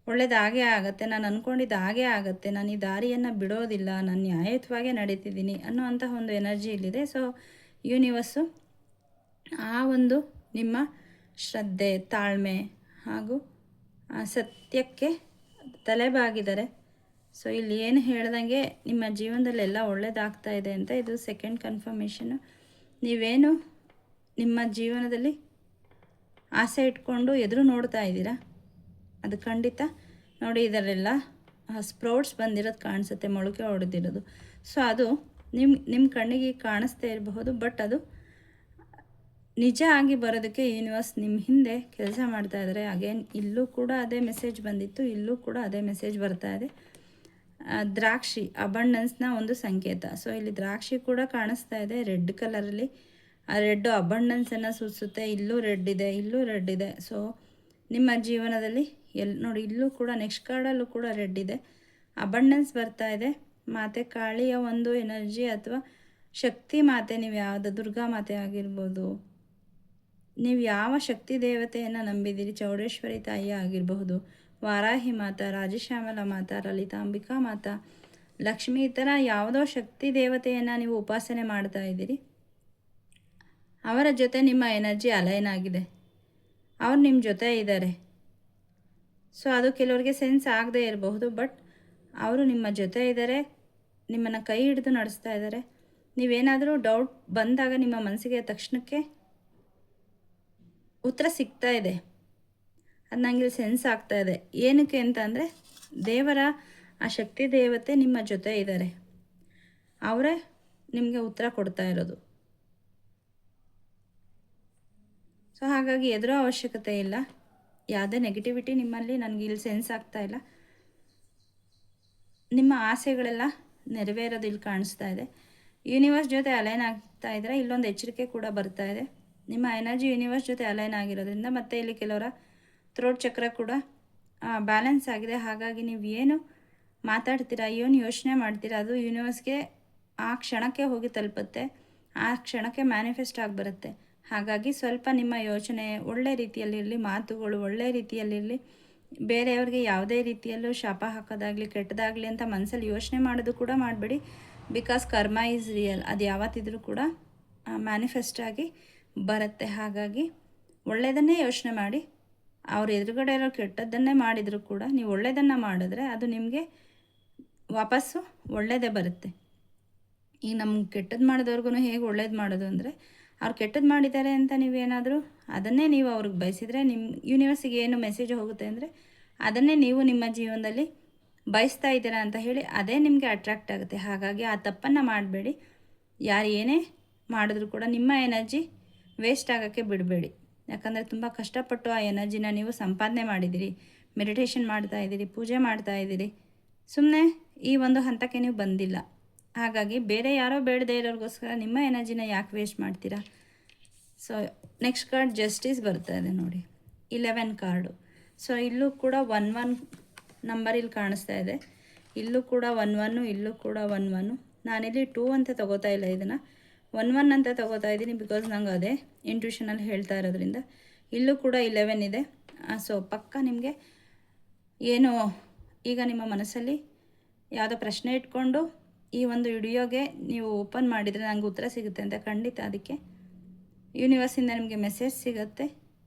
ಒಳ್ಳೆಯದಾಗೇ ಆಗುತ್ತೆ, ನಾನು ಅಂದ್ಕೊಂಡಿದ್ದು ಹಾಗೇ ಆಗುತ್ತೆ, ನಾನು ಈ ದಾರಿಯನ್ನು ಬಿಡೋದಿಲ್ಲ, ನಾನು ನ್ಯಾಯಯುತವಾಗೇ ನಡೀತಿದ್ದೀನಿ ಅನ್ನೋವಂತಹ ಒಂದು ಎನರ್ಜಿ ಇಲ್ಲಿದೆ. ಸೊ ಯೂನಿವರ್ಸು ಆ ಒಂದು ನಿಮ್ಮ ಶ್ರದ್ಧೆ, ತಾಳ್ಮೆ ಹಾಗೂ ಸತ್ಯಕ್ಕೆ ತಲೆಬಾಗಿದ್ದಾರೆ. ಸೊ ಇಲ್ಲಿ ಏನು ಹೇಳ್ದಂಗೆ ನಿಮ್ಮ ಜೀವನದಲ್ಲೆಲ್ಲ ಒಳ್ಳೇದಾಗ್ತಾ ಇದೆ ಅಂತ ಇದು ಸೆಕೆಂಡ್ ಕನ್ಫರ್ಮೇಷನ್ನು. ನೀವೇನು ನಿಮ್ಮ ಜೀವನದಲ್ಲಿ ಆಸೆ ಇಟ್ಕೊಂಡು ಎದುರು ನೋಡ್ತಾ ಇದ್ದೀರಾ, ಅದು ಖಂಡಿತ ನೋಡಿ ಇದರೆಲ್ಲ ಸ್ಪ್ರೌಟ್ಸ್ ಬಂದಿರೋದು ಕಾಣಿಸುತ್ತೆ, ಮೊಳಕೆ ಹೊಡೆದಿರೋದು. ಸೊ ಅದು ನಿಮ್ಮ ಕಣ್ಣಿಗೆ ಕಾಣಿಸ್ತಾ ಇರಬಹುದು, ಬಟ್ ಅದು ನಿಜ ಆಗಿ ಬರೋದಕ್ಕೆ ಯೂನಿವರ್ಸ್ ನಿಮ್ಮ ಹಿಂದೆ ಕೆಲಸ ಮಾಡ್ತಾ ಇದ್ದಾರೆ. ಅಗೇನ್ ಇಲ್ಲೂ ಕೂಡ ಅದೇ ಮೆಸೇಜ್ ಬಂದಿತ್ತು, ಇಲ್ಲೂ ಕೂಡ ಅದೇ ಮೆಸೇಜ್ ಬರ್ತಾ ಇದೆ. ದ್ರಾಕ್ಷಿ ಅಬಂಡೆನ್ಸ್ನ ಒಂದು ಸಂಕೇತ. ಸೊ ಇಲ್ಲಿ ದ್ರಾಕ್ಷಿ ಕೂಡ ಕಾಣಿಸ್ತಾ ಇದೆ ರೆಡ್ ಕಲರಲ್ಲಿ. ಆ ರೆಡ್ಡು ಅಬಂಡೆನ್ಸನ್ನು ಸೂಚಿಸುತ್ತೆ. ಇಲ್ಲೂ ರೆಡ್ ಇದೆ, ಇಲ್ಲೂ ರೆಡ್ ಇದೆ. ಸೊ ನಿಮ್ಮ ಜೀವನದಲ್ಲಿ ನೋಡಿ ಇಲ್ಲೂ ಕೂಡ ನೆಕ್ಸ್ಟ್ ಕಾರ್ಡಲ್ಲೂ ಕೂಡ ರೆಡ್ ಇದೆ. ಅಬಂಡೆನ್ಸ್ ಬರ್ತಾ ಇದೆ. ಮಾತೆ ಕಾಳಿಯ ಒಂದು ಎನರ್ಜಿ ಅಥವಾ ಶಕ್ತಿ ಮಾತೆ, ನೀವು ಯಾವುದು ದುರ್ಗಾ ಮಾತೆ ಆಗಿರ್ಬೋದು, ನೀವು ಯಾವ ಶಕ್ತಿ ದೇವತೆಯನ್ನು ನಂಬಿದ್ದೀರಿ, ಚೌಡೇಶ್ವರಿ ತಾಯಿ ಆಗಿರಬಹುದು, ವಾರಾಹಿ ಮಾತಾ, ರಾಜಶ್ಯಾಮಲ ಮಾತಾ, ಲಲಿತಾಂಬಿಕಾ ಮಾತಾ, ಲಕ್ಷ್ಮಿ, ಈ ಥರ ಯಾವುದೋ ಶಕ್ತಿ ದೇವತೆಯನ್ನು ನೀವು ಉಪಾಸನೆ ಮಾಡ್ತಾ ಇದ್ದೀರಿ. ಅವರ ಜೊತೆ ನಿಮ್ಮ ಎನರ್ಜಿ ಅಲೈನ್ ಆಗಿದೆ, ಅವ್ರು ನಿಮ್ಮ ಜೊತೆ ಇದ್ದಾರೆ. ಸೊ ಅದು ಕೆಲವರಿಗೆ ಸೆನ್ಸ್ ಆಗದೇ ಇರಬಹುದು, ಬಟ್ ಅವರು ನಿಮ್ಮ ಜೊತೆ ಇದ್ದಾರೆ, ನಿಮ್ಮನ್ನು ಕೈ ಹಿಡಿದು ನಡೆಸ್ತಾ ಇದ್ದಾರೆ. ನೀವೇನಾದರೂ ಡೌಟ್ ಬಂದಾಗ ನಿಮ್ಮ ಮನಸ್ಸಿಗೆ ತಕ್ಷಣಕ್ಕೆ ಉತ್ತರ ಸಿಗ್ತಾ ಇದೆ. ಅದು ನನಗೆ ಸೆನ್ಸ್ ಆಗ್ತಾ ಇದೆ. ಏನಕ್ಕೆ ಅಂತ ಅಂದರೆ ದೇವರ ಆ ಶಕ್ತಿ ದೇವತೆ ನಿಮ್ಮ ಜೊತೆ ಇದ್ದಾರೆ, ಅವರೇ ನಿಮಗೆ ಉತ್ತರ ಕೊಡ್ತಾ ಇರೋದು. ಸೊ ಹಾಗಾಗಿ ಎದುರೋ ಅವಶ್ಯಕತೆ ಇಲ್ಲ. ಯಾವುದೇ ನೆಗೆಟಿವಿಟಿ ನಿಮ್ಮಲ್ಲಿ ನನಗೆ ಇಲ್ಲಿ ಸೆನ್ಸ್ ಆಗ್ತಾ ಇಲ್ಲ. ನಿಮ್ಮ ಆಸೆಗಳೆಲ್ಲ ನೆರವೇರೋದು ಇಲ್ಲಿ ಕಾಣಿಸ್ತಾ ಇದೆ. ಯೂನಿವರ್ಸ್ ಜೊತೆ ಅಲೈನ್ ಆಗ್ತಾ ಇದ್ದರೆ ಇಲ್ಲೊಂದು ಎಚ್ಚರಿಕೆ ಕೂಡ ಬರ್ತಾ ಇದೆ. ನಿಮ್ಮ ಎನರ್ಜಿ ಯೂನಿವರ್ಸ್ ಜೊತೆ ಅಲೈನ್ ಆಗಿರೋದ್ರಿಂದ ಮತ್ತು ಇಲ್ಲಿ ಕೆಲವರ ಥ್ರೋಟ್ ಚಕ್ರ ಕೂಡ ಬ್ಯಾಲೆನ್ಸ್ ಆಗಿದೆ. ಹಾಗಾಗಿ ನೀವು ಏನು ಮಾತಾಡ್ತೀರಾ, ಏನು ಯೋಚನೆ ಮಾಡ್ತೀರಾ, ಅದು ಯೂನಿವರ್ಸ್ಗೆ ಆ ಕ್ಷಣಕ್ಕೆ ಹೋಗಿ ತಲುಪುತ್ತೆ, ಆ ಕ್ಷಣಕ್ಕೆ ಮ್ಯಾನಿಫೆಸ್ಟ್ ಆಗಿ ಬರುತ್ತೆ. ಹಾಗಾಗಿ ಸ್ವಲ್ಪ ನಿಮ್ಮ ಯೋಚನೆ ಒಳ್ಳೆ ರೀತಿಯಲ್ಲಿರಲಿ, ಮಾತುಗಳು ಒಳ್ಳೆ ರೀತಿಯಲ್ಲಿರಲಿ. ಬೇರೆಯವ್ರಿಗೆ ಯಾವುದೇ ರೀತಿಯಲ್ಲೂ ಶಾಪ ಹಾಕೋದಾಗಲಿ ಕೆಟ್ಟದಾಗಲಿ ಅಂತ ಮನಸ್ಸಲ್ಲಿ ಯೋಚನೆ ಮಾಡೋದು ಕೂಡ ಮಾಡಬೇಡಿ. ಬಿಕಾಸ್ ಕರ್ಮ ಈಸ್ ರಿಯಲ್, ಅದು ಯಾವತ್ತಿದ್ರೂ ಕೂಡ ಮ್ಯಾನಿಫೆಸ್ಟ್ ಆಗಿ ಬರುತ್ತೆ. ಹಾಗಾಗಿ ಒಳ್ಳೆಯದನ್ನೇ ಯೋಚನೆ ಮಾಡಿ. ಅವ್ರ ಎದುರುಗಡೆ ಇರೋ ಕೆಟ್ಟದ್ದನ್ನೇ ಮಾಡಿದರೂ ಕೂಡ ನೀವು ಒಳ್ಳೆಯದನ್ನು ಮಾಡಿದ್ರೆ ಅದು ನಿಮಗೆ ವಾಪಸ್ಸು ಒಳ್ಳೆಯದೇ ಬರುತ್ತೆ. ಈಗ ನಮ್ಗೆ ಕೆಟ್ಟದ್ದು ಮಾಡಿದವ್ರಿಗೂ ಹೇಗೆ ಒಳ್ಳೇದು ಮಾಡೋದು ಅಂದರೆ, ಅವ್ರು ಕೆಟ್ಟದ್ದು ಮಾಡಿದ್ದಾರೆ ಅಂತ ನೀವೇನಾದರೂ ಅದನ್ನೇ ನೀವು ಅವ್ರಿಗೆ ಬಯಸಿದರೆ ನಿಮ್ಮ ಯೂನಿವರ್ಸಿಗೆ ಏನು ಮೆಸೇಜ್ ಹೋಗುತ್ತೆ ಅಂದರೆ ಅದನ್ನೇ ನೀವು ನಿಮ್ಮ ಜೀವನದಲ್ಲಿ ಬಯಸ್ತಾ ಇದ್ದೀರಾ ಅಂತ ಹೇಳಿ ಅದೇ ನಿಮಗೆ ಅಟ್ರಾಕ್ಟ್ ಆಗುತ್ತೆ. ಹಾಗಾಗಿ ಆ ತಪ್ಪನ್ನು ಮಾಡಬೇಡಿ. ಯಾರು ಏನೇ ಮಾಡಿದ್ರೂ ಕೂಡ ನಿಮ್ಮ ಎನರ್ಜಿ ವೇಸ್ಟ್ ಆಗೋಕ್ಕೆ ಬಿಡಬೇಡಿ. ಯಾಕಂದರೆ ತುಂಬ ಕಷ್ಟಪಟ್ಟು ಆ ಎನರ್ಜಿನ ನೀವು ಸಂಪಾದನೆ ಮಾಡಿದ್ದೀರಿ, ಮೆಡಿಟೇಷನ್ ಮಾಡ್ತಾಯಿದ್ದೀರಿ, ಪೂಜೆ ಮಾಡ್ತಾಯಿದ್ದೀರಿ. ಸುಮ್ಮನೆ ಈ ಒಂದು ಹಂತಕ್ಕೆ ನೀವು ಬಂದಿಲ್ಲ. ಹಾಗಾಗಿ ಬೇರೆ ಯಾರೋ ಬೇಡದೇ ಇರೋರಿಗೋಸ್ಕರ ನಿಮ್ಮ ಎನರ್ಜಿನ ಯಾಕೆ ವೇಸ್ಟ್ ಮಾಡ್ತೀರಾ? ಸೊ ನೆಕ್ಸ್ಟ್ ಕಾರ್ಡ್ ಜಸ್ಟಿಸ್ ಬರ್ತಾ ಇದೆ ನೋಡಿ, 11 ಕಾರ್ಡು. ಸೊ ಇಲ್ಲೂ ಕೂಡ 11 ನಂಬರ್ ಇಲ್ಲಿ ಕಾಣಿಸ್ತಾ ಇದೆ. ಇಲ್ಲೂ ಕೂಡ 11, ಇಲ್ಲೂ ಕೂಡ 11. ನಾನಿಲ್ಲಿ 2 ಅಂತ ತಗೋತಾ ಇಲ್ಲ, ಇದನ್ನು 11 ಅಂತ ತಗೋತಾ ಇದ್ದೀನಿ. ಬಿಕಾಸ್ ನಂಗೆ ಅದೇ ಇಂಟ್ಯೂಷನಲ್ಲಿ ಹೇಳ್ತಾ ಇರೋದ್ರಿಂದ. ಇಲ್ಲೂ ಕೂಡ 11 ಇದೆ. ಸೊ ಪಕ್ಕ ನಿಮಗೆ ಏನು ಈಗ ನಿಮ್ಮ ಮನಸ್ಸಲ್ಲಿ ಯಾವುದೋ ಪ್ರಶ್ನೆ ಇಟ್ಕೊಂಡು ಈ ಒಂದು ವಿಡಿಯೋಗೆ ನೀವು ಓಪನ್ ಮಾಡಿದರೆ ನನಗೆ ಉತ್ತರ ಸಿಗುತ್ತೆ ಅಂತ ಖಂಡಿತ ಅದಕ್ಕೆ ಯೂನಿವರ್ಸಿಂದ ನಿಮಗೆ ಮೆಸೇಜ್ ಸಿಗುತ್ತೆ.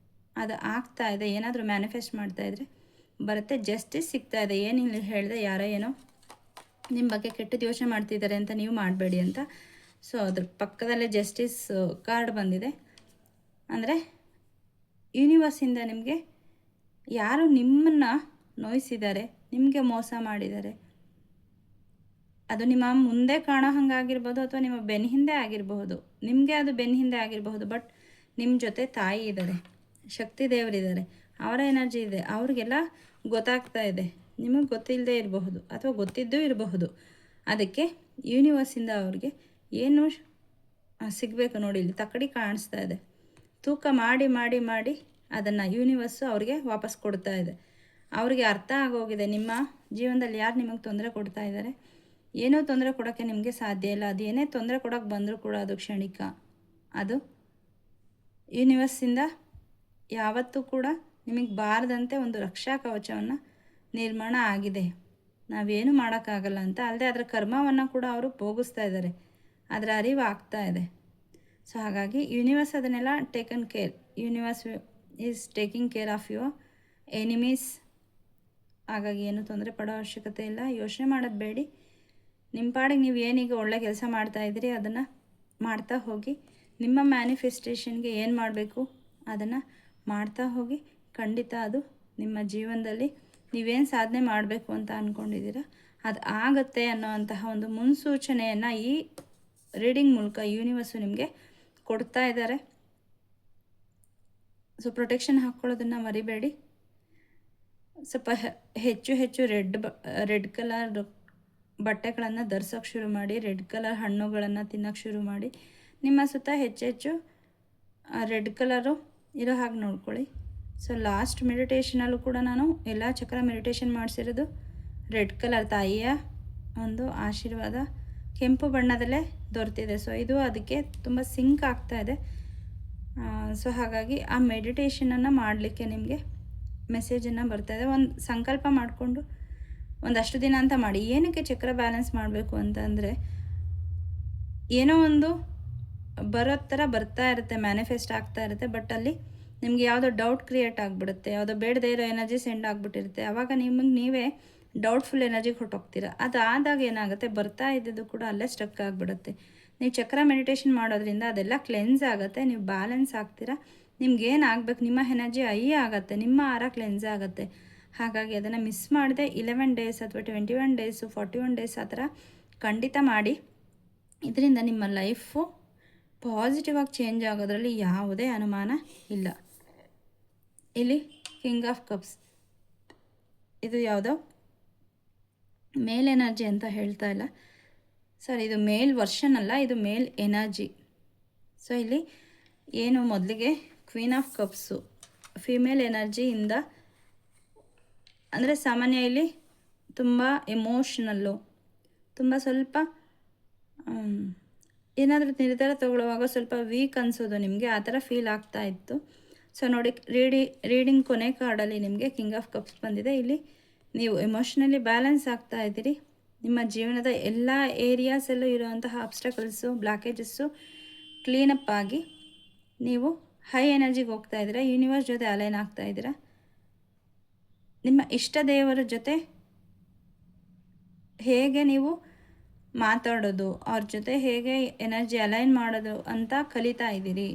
ಅದು ಆಗ್ತಾ ಇದೆ. ಏನಾದರೂ ಮ್ಯಾನಿಫೆಸ್ಟ್ ಮಾಡ್ತಾಯಿದ್ರೆ ಬರುತ್ತೆ. ಜಸ್ಟಿಸ್ ಸಿಗ್ತಾ ಇದೆ. ಏನು ಇಲ್ಲಿ ಹೇಳಿದೆ, ಯಾರೋ ಏನೋ ನಿಮ್ಮ ಬಗ್ಗೆ ಕೆಟ್ಟದ್ದು ಯೋಚನೆ ಮಾಡ್ತಿದ್ದಾರೆ ಅಂತ ನೀವು ಮಾಡಬೇಡಿ ಅಂತ. ಸೊ ಅದ್ರ ಪಕ್ಕದಲ್ಲೇ ಜಸ್ಟಿಸ್ ಕಾರ್ಡ್ ಬಂದಿದೆ. ಅಂದರೆ ಯೂನಿವರ್ಸಿಂದ ನಿಮಗೆ ಯಾರು ನಿಮ್ಮನ್ನು ನೋಯಿಸಿದ್ದಾರೆ, ನಿಮಗೆ ಮೋಸ ಮಾಡಿದ್ದಾರೆ, ಅದು ನಿಮ್ಮ ಮುಂದೆ ಕಾಣೋ ಹಂಗಾಗಿರ್ಬೋದು ಅಥವಾ ನಿಮ್ಮ ಬೆನ್ನ ಹಿಂದೆ ಆಗಿರಬಹುದು. ನಿಮಗೆ ಅದು ಬೆನ್ನ ಹಿಂದೆ ಆಗಿರಬಹುದು, ಬಟ್ ನಿಮ್ಮ ಜೊತೆ ತಾಯಿ ಇದ್ದಾರೆ, ಶಕ್ತಿ ದೇವರಿದ್ದಾರೆ, ಅವರ ಎನರ್ಜಿ ಇದೆ. ಅವ್ರಿಗೆಲ್ಲ ಗೊತ್ತಾಗ್ತಾ ಇದೆ. ನಿಮಗೆ ಗೊತ್ತಿಲ್ಲದೆ ಇರಬಹುದು ಅಥವಾ ಗೊತ್ತಿದ್ದೂ ಇರಬಹುದು. ಅದಕ್ಕೆ ಯೂನಿವರ್ಸಿಂದ ಅವ್ರಿಗೆ ಏನು ಸಿಗಬೇಕು ನೋಡಿ, ಇಲ್ಲಿ ತಕ್ಕಡಿ ಕಾಣಿಸ್ತಾ ಇದೆ. ತೂಕ ಮಾಡಿ ಮಾಡಿ ಮಾಡಿ ಅದನ್ನು ಯೂನಿವರ್ಸು ಅವ್ರಿಗೆ ವಾಪಸ್ ಕೊಡ್ತಾ ಇದೆ. ಅವ್ರಿಗೆ ಅರ್ಥ ಆಗೋಗಿದೆ ನಿಮ್ಮ ಜೀವನದಲ್ಲಿ ಯಾರು ನಿಮಗೆ ತೊಂದರೆ ಕೊಡ್ತಾ ಇದ್ದಾರೆ. ಏನೋ ತೊಂದರೆ ಕೊಡೋಕ್ಕೆ ನಿಮಗೆ ಸಾಧ್ಯ ಇಲ್ಲ. ಅದು ಏನೇ ತೊಂದರೆ ಕೊಡೋಕ್ಕೆ ಬಂದರೂ ಕೂಡ ಅದು ಕ್ಷಣಿಕ. ಅದು ಯೂನಿವರ್ಸಿಂದ ಯಾವತ್ತೂ ಕೂಡ ನಿಮಗೆ ಬಾರದಂತೆ ಒಂದು ರಕ್ಷಾ ಕವಚವನ್ನು ನಿರ್ಮಾಣ ಆಗಿದೆ. ನಾವೇನು ಮಾಡೋಕ್ಕಾಗಲ್ಲ ಅಂತ. ಅಲ್ಲದೆ ಅದರ ಕರ್ಮವನ್ನು ಕೂಡ ಅವರು ಭೋಗಿಸ್ತಾ ಇದ್ದಾರೆ, ಅದರ ಅರಿವು ಆಗ್ತಾ ಇದೆ. ಸೊ ಹಾಗಾಗಿ ಯೂನಿವರ್ಸ್ ಅದನ್ನೆಲ್ಲ taken care. Universe is taking care of your enemies ಹಾಗಾಗಿ ಏನು ತೊಂದರೆ ಪಡೋ ಅವಶ್ಯಕತೆ ಇಲ್ಲ. ಯೋಚನೆ ಮಾಡೋದು ಬೇಡಿ. ನಿಮ್ಮ ಪಾಡಿಗೆ ನೀವು ಏನೀಗ ಒಳ್ಳೆ ಕೆಲಸ ಮಾಡ್ತಾಯಿದ್ದೀರಿ ಅದನ್ನು ಮಾಡ್ತಾ ಹೋಗಿ. ನಿಮ್ಮ ಮ್ಯಾನಿಫೆಸ್ಟೇಷನ್ಗೆ ಏನು ಮಾಡಬೇಕು ಅದನ್ನು ಮಾಡ್ತಾ ಹೋಗಿ. ಖಂಡಿತ ಅದು ನಿಮ್ಮ ಜೀವನದಲ್ಲಿ ನೀವೇನು ಸಾಧನೆ ಮಾಡಬೇಕು ಅಂತ ಅಂದ್ಕೊಂಡಿದ್ದೀರ ಅದು ಆಗುತ್ತೆ ಅನ್ನೋವಂತಹ ಒಂದು ಮುನ್ಸೂಚನೆಯನ್ನು ಈ ರೀಡಿಂಗ್ ಮೂಲಕ ಯೂನಿವರ್ಸು ನಿಮಗೆ ಕೊಡ್ತಾ ಇದ್ದಾರೆ. ಸೊ ಪ್ರೊಟೆಕ್ಷನ್ ಹಾಕ್ಕೊಳ್ಳೋದನ್ನು ಮರಿಬೇಡಿ. ಸ್ವಲ್ಪ ಹೆಚ್ಚು ರೆಡ್ ಕಲರ್ ಬಟ್ಟೆಗಳನ್ನು ಧರಿಸೋಕ್ಕೆ ಶುರು ಮಾಡಿ. ರೆಡ್ ಕಲರ್ ಹಣ್ಣುಗಳನ್ನು ತಿನ್ನೋಕ್ಕೆ ಶುರು ಮಾಡಿ. ನಿಮ್ಮ ಸುತ್ತ ಹೆಚ್ಚು ರೆಡ್ ಕಲರು ಇರೋ ಹಾಗೆ ನೋಡ್ಕೊಳ್ಳಿ. ಸೊ ಲಾಸ್ಟ್ ಮೆಡಿಟೇಷನಲ್ಲೂ ಕೂಡ ನಾನು ಎಲ್ಲ ಚಕ್ರ ಮೆಡಿಟೇಷನ್ ಮಾಡಿಸಿರೋದು ರೆಡ್ ಕಲರ್ ತಾಯಿಯ ಒಂದು ಆಶೀರ್ವಾದ ಕೆಂಪು ಬಣ್ಣದಲ್ಲೇ ದೊರೆತಿದೆ. ಸೊ ಇದು ಅದಕ್ಕೆ ತುಂಬ ಸಿಂಕ್ ಆಗ್ತಾ ಇದೆ. ಸೊ ಹಾಗಾಗಿ ಆ ಮೆಡಿಟೇಷನನ್ನು ಮಾಡಲಿಕ್ಕೆ ನಿಮಗೆ ಮೆಸೇಜನ್ನು ಬರ್ತಾಯಿದೆ. ಒಂದು ಸಂಕಲ್ಪ ಮಾಡಿಕೊಂಡು ಒಂದಷ್ಟು ದಿನ ಅಂತ ಮಾಡಿ. ಏನಕ್ಕೆ ಚಕ್ರ ಬ್ಯಾಲೆನ್ಸ್ ಮಾಡಬೇಕು ಅಂತಂದರೆ ಏನೋ ಒಂದು ಬರೋ ಥರ ಬರ್ತಾ ಇರುತ್ತೆ, ಮ್ಯಾನಿಫೆಸ್ಟ್ ಆಗ್ತಾ ಇರುತ್ತೆ. ಬಟ್ ಅಲ್ಲಿ ನಿಮಗೆ ಯಾವುದೋ ಡೌಟ್ ಕ್ರಿಯೇಟ್ ಆಗಿಬಿಡುತ್ತೆ, ಯಾವುದೋ ಬೇಡದೇ ಇರೋ ಎನರ್ಜಿ ಸೆಂಡ್ ಆಗಿಬಿಟ್ಟಿರುತ್ತೆ. ಆವಾಗ ನೀವೇ ಡೌಟ್ಫುಲ್ ಎನರ್ಜಿಗೆ ಹೊಟ್ಟೋಗ್ತೀರ. ಅದಾದಾಗ ಏನಾಗುತ್ತೆ, ಬರ್ತಾ ಇದ್ದಿದ್ದು ಕೂಡ ಅಲ್ಲೇ ಸ್ಟಕ್ ಆಗಿಬಿಡುತ್ತೆ. ನೀವು ಚಕ್ರ ಮೆಡಿಟೇಷನ್ ಮಾಡೋದ್ರಿಂದ ಅದೆಲ್ಲ ಕ್ಲೆನ್ಸ್ ಆಗುತ್ತೆ, ನೀವು ಬ್ಯಾಲೆನ್ಸ್ ಆಗ್ತೀರಾ. ನಿಮ್ಗೇನು ಆಗಬೇಕು, ನಿಮ್ಮ ಎನರ್ಜಿ ಆಗುತ್ತೆ, ನಿಮ್ಮ ಆರ ಕ್ಲೆನ್ಸ್ ಆಗುತ್ತೆ. ಹಾಗಾಗಿ ಅದನ್ನು ಮಿಸ್ ಮಾಡದೆ 11 ಡೇಸ್ ಅಥವಾ 21 ಡೇಸು 41 ಡೇಸ್ ಆ ಥರ ಖಂಡಿತ ಮಾಡಿ. ಇದರಿಂದ ನಿಮ್ಮ ಲೈಫು ಪಾಸಿಟಿವ್ ಆಗಿ ಚೇಂಜ್ ಆಗೋದ್ರಲ್ಲಿ ಯಾವುದೇ ಅನುಮಾನ ಇಲ್ಲ. ಇಲ್ಲಿ ಕಿಂಗ್ ಆಫ್ ಕಪ್ಸ್ ಇದು ಯಾವುದೋ ಮೇಲ್ ಎನರ್ಜಿ ಅಂತ ಹೇಳ್ತಾ ಇಲ್ಲ ಸರ್, ಇದು ಮೇಲ್ ವರ್ಷನ್ ಅಲ್ಲ, ಇದು ಮೇಲ್ ಎನರ್ಜಿ. ಸೊ ಇಲ್ಲಿ ಏನು ಮೊದಲಿಗೆ ಕ್ವೀನ್ ಆಫ್ ಕಪ್ಸು ಫಿಮೇಲ್ ಎನರ್ಜಿಯಿಂದ, ಅಂದರೆ ಸಾಮಾನ್ಯ ಇಲ್ಲಿ ತುಂಬ ಎಮೋಷ್ನಲ್ಲು, ತುಂಬ ಸ್ವಲ್ಪ ಏನಾದರೂ ನಿರ್ಧಾರ ತಗೊಳ್ಳುವಾಗ ಸ್ವಲ್ಪ ವೀಕ್ ಅನಿಸೋದು ನಿಮಗೆ, ಆ ಥರ ಫೀಲ್ ಆಗ್ತಾ ಇತ್ತು. ಸೊ ನೋಡಿ, ರೀಡಿಂಗ್ ಕೊನೆ ಕಾರ್ಡಲ್ಲಿ ನಿಮಗೆ ಕಿಂಗ್ ಆಫ್ ಕಪ್ಸ್ ಬಂದಿದೆ. ಇಲ್ಲಿ ನೀವು ಎಮೋಷ್ನಲಿ ಬ್ಯಾಲೆನ್ಸ್ ಆಗ್ತಾ ಇದ್ದೀರಿ. ನಿಮ್ಮ ಜೀವನದ ಎಲ್ಲ ಏರಿಯಾಸಲ್ಲೂ ಇರುವಂತಹ ಅಬ್ಸ್ಟಕಲ್ಸು, ಬ್ಲಾಕೇಜಸ್ಸು ಕ್ಲೀನಪ್ ಆಗಿ ನೀವು ಹೈ ಎನರ್ಜಿಗೆ ಹೋಗ್ತಾ ಇದ್ದೀರಾ. ಯೂನಿವರ್ಸ್ ಜೊತೆ ಅಲೈನ್ ಆಗ್ತಾ ಇದ್ದೀರಾ. ನಿಮ್ಮ ಇಷ್ಟ ದೇವರ ಜೊತೆ ಹೇಗೆ ನೀವು ಮಾತಾಡೋದು, ಅವ್ರ ಜೊತೆ ಹೇಗೆ ಎನರ್ಜಿ ಅಲೈನ್ ಮಾಡೋದು ಅಂತ ಕಲಿತಾ ಇದ್ದೀರಿ.